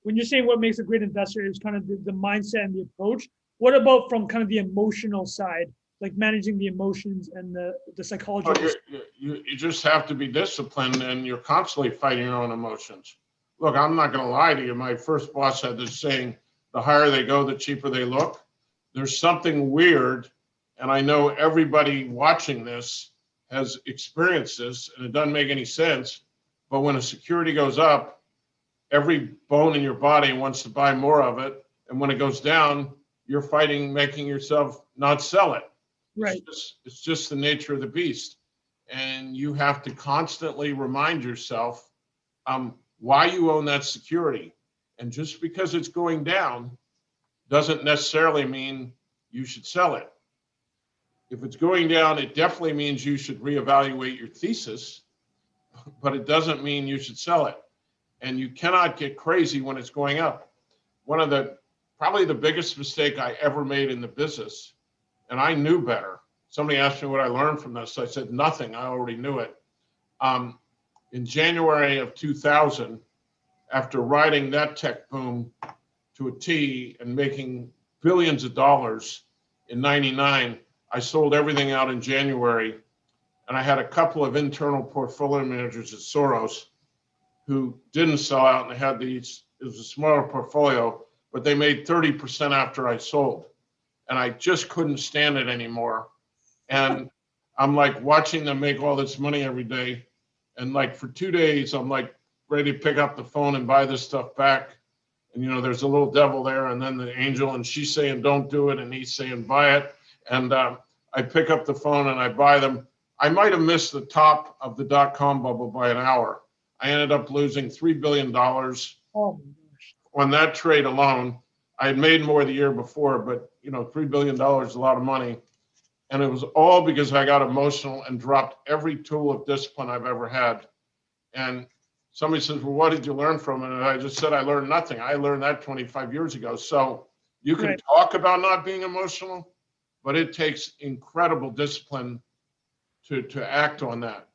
when you're saying what makes a great investor is kind of the mindset and the approach, what about from kind of the emotional side, like managing the emotions and the psychology? Oh, you just have to be disciplined, and you're constantly fighting your own emotions. Look, I'm not going to lie to you. My first boss had this saying, the higher they go, the cheaper they look. There's something weird, and I know everybody watching this has experienced this, and it doesn't make any sense. But when a security goes up, every bone in your body wants to buy more of it. And when it goes down, you're fighting, making yourself not sell it. Right. It's just the nature of the beast. And you have to constantly remind yourself why you own that security. And just because it's going down doesn't necessarily mean you should sell it. If it's going down, it definitely means you should reevaluate your thesis, but it doesn't mean you should sell it. And you cannot get crazy when it's going up. One of probably the biggest mistake I ever made in the business, and I knew better. Somebody asked me what I learned from this. I said, nothing, I already knew it. In January of 2000, after riding that tech boom to a T and making billions of dollars in 99, I sold everything out in January. And I had a couple of internal portfolio managers at Soros who didn't sell out, and they had it was a smaller portfolio, but they made 30% after I sold. And I just couldn't stand it anymore. And I'm like watching them make all this money every day. And like for 2 days, I'm like ready to pick up the phone and buy this stuff back. And, you know, there's a little devil there, and then the angel, and she's saying, don't do it. And he's saying, buy it. And I pick up the phone and I buy them. I might have missed the top of the dot-com bubble by an hour. I ended up losing $3 billion on that trade alone. I had made more the year before, but you know, $3 billion is a lot of money. And it was all because I got emotional and dropped every tool of discipline I've ever had. And somebody says, well, what did you learn from it? And I just said, I learned nothing. I learned that 25 years ago. So you can talk about not being emotional, but it takes incredible discipline to act on that.